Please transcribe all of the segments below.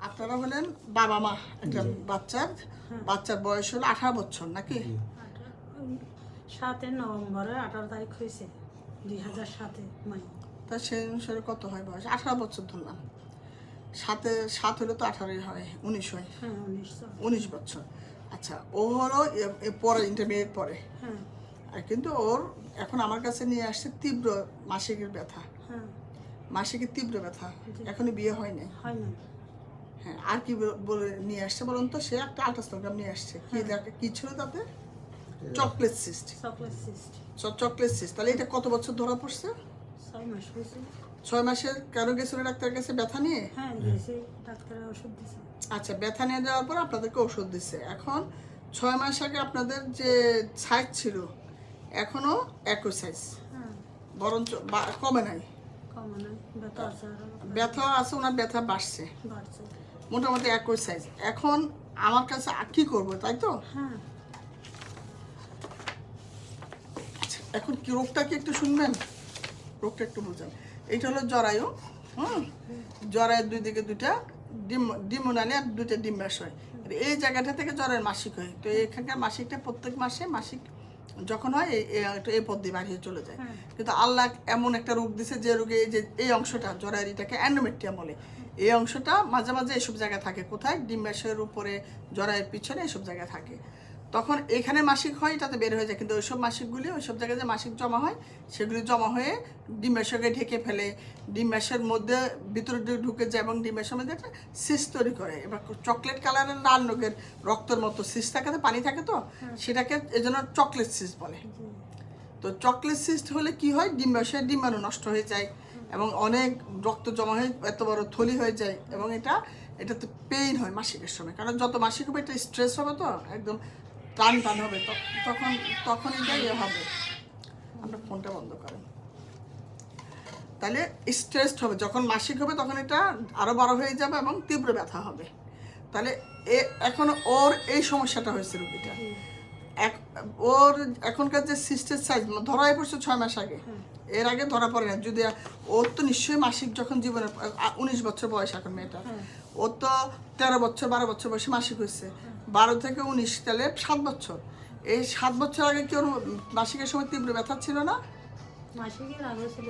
আপনারা হলেন বাবা মা একটা বাচ্চার বয়স হলো 18 বছর নাকি? 7 নভেম্বরে 18 তারিখ হয়েছে 2007 মে। তা সেই অনুসারে কত হয় বয়স? 18 বছর ধরলাম, 7 হলে তো 18 হয়, 19 হয়। হ্যাঁ 19 বছর। আচ্ছা, ও হলো পরে ইন্টারমিডিয়েট পরে, হ্যাঁ আর কিন্তু ওর এখন আমার কাছে নিয়ে আসছে তীব্র মাসিকের ব্যথা, হ্যাঁ মাসিকের তীব্র ব্যথা, জি। এখনো বিয়ে হয় নাই। হয় না। হ্যাঁ, আর কি বলে নিয়ে আসছে বলুন তো? সে একটা আল্ট্রাসোনোগ্রাম নিয়ে আসছে। কি দেখে কি ছিল তাতে? Chocolate cyst. Chocolate cyst. Chocolate cyst. তাহলে এটা কত বছর ধরা পড়ছে? 6 মাস হয়েছে। 6 মাসের কেন গেছিল ডাক্তারের কাছে? ব্যথা নিয়ে? হ্যাঁ গেছে, ডাক্তারের ওষুধ দিছে। আচ্ছা, ব্যথা নিয়ে যাওয়ার পর আপনাদেরকে ওষুধ দিচ্ছে। এখন 6 মাস আগে আপনাদের যে সাইজ ছিল এখনো একই সাইজ, হ্যাঁ বরঞ্চ কমে নাই। কমে নাই, ব্যথা আছে আরো। ব্যথা আছে, ওনার ব্যথা বাড়ছে, বাড়ছে। মোটামুটি একই সাইজ। এখন আমার কাছে কি করবো, তাই তো? হ্যাঁ এখন কি রোগটা কি একটু শুনবেন? রোগটা একটু বুঝেন। এইটা হলো জরায়ু। জরায়ুর দুই দিকে দুইটা ডিমোনালি আর দুইটা ডিম্বাশয়। এই জায়গাটা থেকে জ্বরের মাসিক হয়। তো এখানকার মাসিকটা প্রত্যেক মাসে মাসিক যখন হয় এই পথ দিয়ে বাড়িয়ে চলে যায়। কিন্তু আল্লাহ এমন একটা রোগ দিছে যে রোগে এই অংশটা জরায়ুর, এটাকে অ্যান্ডোমেট্রিয়াম বলে। এই অংশটা মাঝে মাঝে এসব জায়গায় থাকে। কোথায়? ডিম্বাশয়ের উপরে, জরায়ুর পিছনে এসব জায়গায় থাকে। তখন এখানে মাসিক হয়, এটাতে বের হয়ে যায়। কিন্তু ওইসব মাসিকগুলি, ওইসব জায়গায় যে মাসিক জমা হয়, সেগুলি জমা হয়ে ডিম্বাশয়কে ঢেকে ফেলে, ডিম্বাশয়ের মধ্যে ভিতরে ঢুকে যায় এবং ডিম্বাশয়ের মধ্যে একটা সিস্ট তৈরি করে। এবার চকলেট কালারের লাল রঙের রক্তের মতো সিস্ট থাকে, তো পানি থাকে, তো সেটাকে এই জন্য চকলেট সিস্ট বলে। তো চকলেট সিস্ট হলে কি হয়? ডিম্বাশয়ের ডিম্বাণু নষ্ট হয়ে যায় এবং অনেক রক্ত জমা হয়ে এত বড় থলি হয়ে যায়। এবং এটাতে পেইন হয় মাসিকের সময়, কারণ যত মাসিক হবে এটা স্ট্রেস হবে, তো একদম টান হবে, তখন এটা ইয়ে হবে। আপনার ফোনটা বন্ধ করেন। তাহলে স্ট্রেসড হবে, যখন মাসিক হবে তখন এটা আরো বড় হয়ে যাবে এবং তীব্র ব্যথা হবে। তাহলে এখন ওর এই সমস্যাটা হয়েছে রোগীটা। ওর এখনকার যে সিস্টের সাইজ ধরাই পড়ছে 6 মাস আগে, এর আগে ধরা পড়ে না। যদি ওর তো নিশ্চয়ই মাসিক যখন জীবনে 19 বছর বয়স এখন মেয়েটার, ওর তো 13 বছর 12 বছর বয়সে মাসিক হয়েছে। 12 থেকে 19 তাহলে 7 বছর। এই 7 বছর আগে কি ওর মাসিকের সময় তীব্র ব্যথা ছিল না? মাসিকের আগে ছিল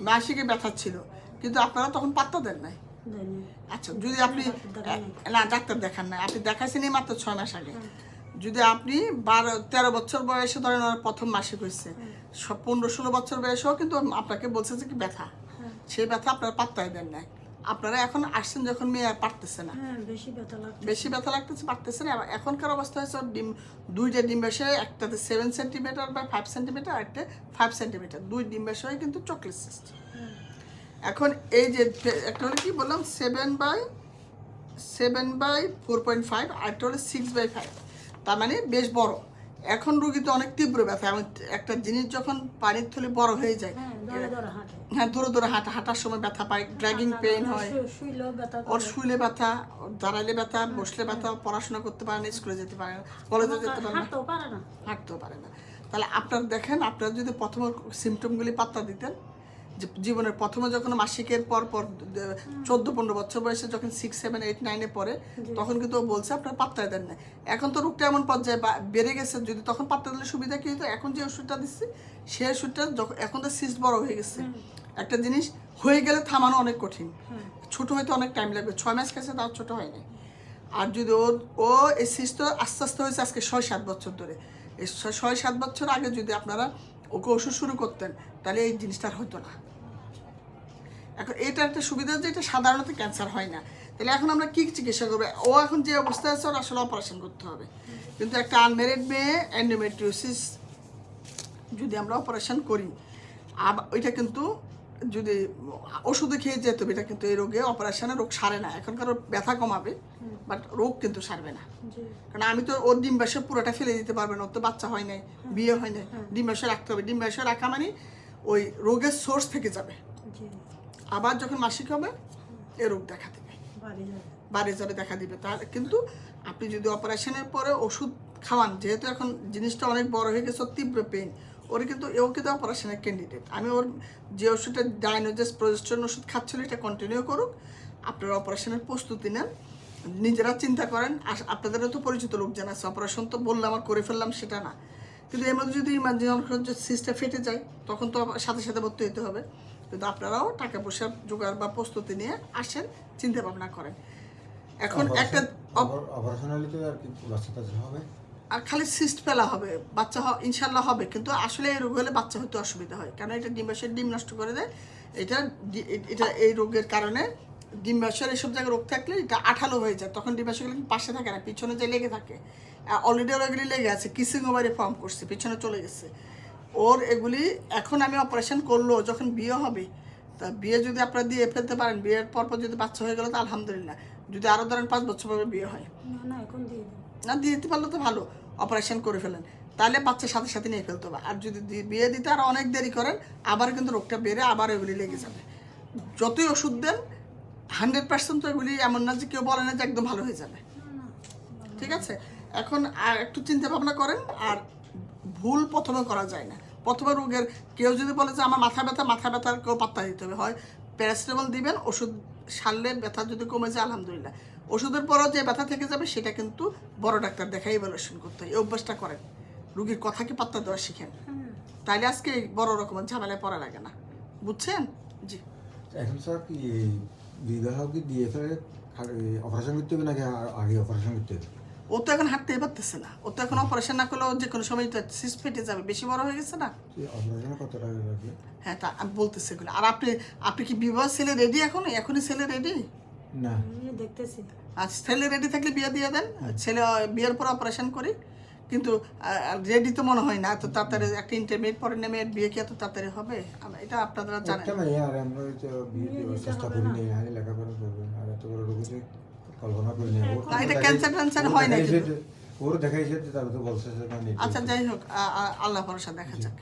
মাসিকে ব্যথা ছিল, কিন্তু আপনারা তখন পাত্তা দেন নাই। আচ্ছা, যদি আপনি না ডাক্তার দেখান না, আপনি দেখাইছেন এই মাত্র 6 মাস আগে। যদি আপনি 13 বছর বয়সে ধরেন ওর প্রথম মাসিক হয়েছে, 15-16 বছর বয়সেও কিন্তু আপনাকে বলছে যে কি ব্যথা, সেই ব্যথা আপনারা পাত্তাই দেন নাই। আপনারা এখন আসছেন যখন মেয়ে আর পারতেছে না, বেশি ব্যথা লাগতেছে, পারতেছে না। এখনকার অবস্থা হয়েছে দুইটা ডিম্বাশয়, একটাতে 7 সেন্টিমিটার বা 5 সেন্টিমিটার, আর একটা 5 সেন্টিমিটার, দুই ডিম্বাশয় কিন্তু চকলেট সিস্ট। এখন এই যে একটা হলো কি বললাম 7/4.5, আর একটা হলো 6/5, তার মানে বেশ বড়। এখন রোগী তো অনেক তীব্র ব্যথা, এবং একটা জিনিস যখন পানির থলি বড় হয়ে যায়, হ্যাঁ ধরে ধরে হাঁটার সময় ব্যথা পায়, ড্র্যাগিং পেইন হয়, ওর শুইলে ব্যথা, দাঁড়াইলে ব্যথা, বসলে ব্যথা, পড়াশোনা করতে পারে না, স্কুলে যেতে পারে না, কলেজে যেতে পারে না, হাঁটতেও পারে না। তাহলে আপনারা দেখেন, আপনারা যদি প্রথমে সিমটমগুলি পাত্তা দিতেন, যে জীবনের প্রথমে যখন মাসিকের পর 14-15 বছর বয়সে যখন 6, 7, 8, 9-এ পড়ে, তখন কিন্তু ও বলছে আপনার পাত্তায় দেন না। এখন তো রোগটা এমন পর্যায়ে বেড়ে গেছে, যদি তখন পাত্তা দিলে সুবিধা কি হতো? এখন যে ওষুধটা দিচ্ছি সেই ওষুধটা এখন তো সিস্ট বড় হয়ে গেছে, একটা জিনিস হয়ে গেলে থামানো অনেক কঠিন। ছোট হয়তো অনেক টাইম লাগবে, 6 মাস কাছে তাও ছোট হয় না। আর যদি ও এই সিস্ট তো আস্তে আস্তে হয়েছে আজকে 6-7 বছর ধরে, এই 6-7 বছর আগে যদি আপনারা ওকে ওষুধ শুরু করতেন, তাহলে এই জিনিসটা হতো না। এখন এটা একটা সুবিধা যে এটা সাধারণত ক্যান্সার হয় না। তাহলে এখন আমরা কি চিকিৎসা করবো? ও এখন যে অবস্থায় আছে ওর আসলে অপারেশন করতে হবে। কিন্তু একটা আনম্যারিড মেয়ে এন্ডোমেট্রিওসিস যদি আমরা অপারেশন করি, ওইটা কিন্তু যদি ওষুধে খেয়ে যেত, এটা কিন্তু এই রোগে অপারেশনে রোগ সারে না। এখনকার ব্যথা কমাবে, বাট রোগ কিন্তু সারবে না। কারণ আমি তো ওর ডিম্বাশয় পুরোটা ফেলে দিতে পারবে না, ওর তো বাচ্চা হয় নাই, বিয়ে হয় নাই, ডিম্বাশয় রাখতে হবে। ডিম্বাশয় রাখা মানে ওই রোগের সোর্স থেকে যাবে, আবার যখন মাসিক হবে এ রোগ দেখা দেবে, বাড়ি যাবে, দেখা দিবে। তার কিন্তু আপনি যদি অপারেশনের পরে ওষুধ খাওয়ান, যেহেতু এখন জিনিসটা অনেক বড় হয়ে গেছে, তীব্র পেইন, ওর কিন্তু অপারেশনের ক্যান্ডিডেট। আমি ওর যে ওষুধটা ডাইনোজেস প্রজেস্টেরন ওষুধ খাচ্ছিল এটা কন্টিনিউ করুক, আপনারা অপারেশনের প্রস্তুতি নেন, নিজেরা চিন্তা করেন। আপনাদেরও তো পরিচিত লোকজন আছে, অপারেশন তো বললে আমার করে ফেললাম সেটা না, কিন্তু এর মধ্যে যদি ইমার্জেন্সি সিস্টেম ফেটে যায় তখন তো সাথে সাথে ভর্তি হতে হবে। কিন্তু আপনারাও টাকা পয়সা জোগাড় বা প্রস্তুতি নিয়ে আসেন, চিন্তা ভাবনা করেন। এখন একটা অপারেশন হলে তো আর কি বাচ্চা টাচ্চা হবে, আর খালি সিস্ট ফেলা হবে, বাচ্চা ইনশাল্লাহ হবে, কিন্তু আসলে এই রোগ হলে বাচ্চা হতে অসুবিধা হয়, কারণ এটা ডিম্বাশয়ের ডিম নষ্ট করে দেয়। এটা এটা এই রোগের কারণে ডিম্বাশয়ের এসব জায়গায় রোগ থাকলে এটা আঠালো হয়ে যায়, তখন ডিম্বাশয়গুলো পাশে থাকে না, পিছনে যে লেগে থাকে। অলরেডি ওগুলি লেগে আছে, কিসিং ওভারে ফর্ম করছে, পিছনে চলে গেছে ওর এগুলি। এখন আমি অপারেশন করলো, যখন বিয়ে হবে, তা বিয়ে যদি আপনারা দিয়ে ফেলতে পারেন, বিয়ের পরপর যদি বাচ্চা হয়ে গেলো তো আলহামদুলিল্লাহ, যদি আরও ধরেন 5 বছর পরে বিয়ে হয়, না এখন দিয়ে দিন। না দিয়ে দিতে পারলে তো ভালো, অপারেশন করে ফেলেন, তাহলে বাচ্চার সাথে সাথে নিয়ে ফেলতে হবে। আর যদি বিয়ে দিতে আর অনেক দেরি করেন, আবার কিন্তু রোগটা বেড়ে আবার এগুলি লেগে যাবে। যতই ওষুধ দেন 100% তো এগুলি এমন না যে কেউ বলে না যে একদম ভালো হয়ে যাবে, ঠিক আছে? এখন আর একটু চিন্তা ভাবনা করেন। আর ভুল প্রথমে করা যায় না। প্রথমে রোগের কেউ যদি বলে যে আমার মাথা ব্যথার কেউ পাত্তা দিতে হবে, হয় প্যারাসিটামল দিবেন, ওষুধ সারলে ব্যথা যদি কমে যায় আলহামদুলিল্লাহ, ওষুধের পরও যে ব্যথা থেকে যাবে সেটা কিন্তু বড় ডাক্তার দেখাই ইভ্যালুয়েশন করতে হয়। এই অভ্যাসটা করেন, রুগীর কথাকে পাত্তা দেওয়া শিখেন, তাইলে আজকে এই বড় রকমের ঝামেলায় পড়া লাগে না, বুঝছেন? জি। এখন স্যার কি এই বিবাহ কি দিয়ে ফেলে অপারেশন করতে হবে নাকি আগে অপারেশন করতে হবে? ও তো এখন হাঁটতেই পারতেছে না, ও তো এখন অপারেশন না করলেও যে কোনো সময় সিস্ট ফেটে যাবে, বেশি বড় হয়ে গেছে না। অপারেশনে কত টাকা লাগবে? হ্যাঁ, তা আমি বলতেছি এগুলো। আর আপনি কি বিবাহ ছেলে রেডি? এখনই ছেলে রেডি? না, আমি দেখতেছি। আর ছেলে রেডি থাকলে বিয়ে দিয়ে দেন, ছেলে বিয়ের পর অপারেশন করি। কিন্তু রেডি তো মনে হয় না এত তাড়াতাড়ি, একটা ইন্টারমিডিয়েট পরে নেমে বিয়ে কি এত তাড়াতাড়ি হবে? এটা আপনারা জানেন। একটা মেয়ে আর আমরা তো বিয়ে দেওয়ার চেষ্টা করি নি, আমি লেখাপড়া করবেন আর এত বড় রোগ হচ্ছে কল্পনা করি নি। না, এটা ক্যান্সার হয় না কিন্তু। ওর দেখাইছে তারপর তো বলছে যে না, আচ্ছা যাই হোক, আল্লাহ ভরসা, দেখা যাক।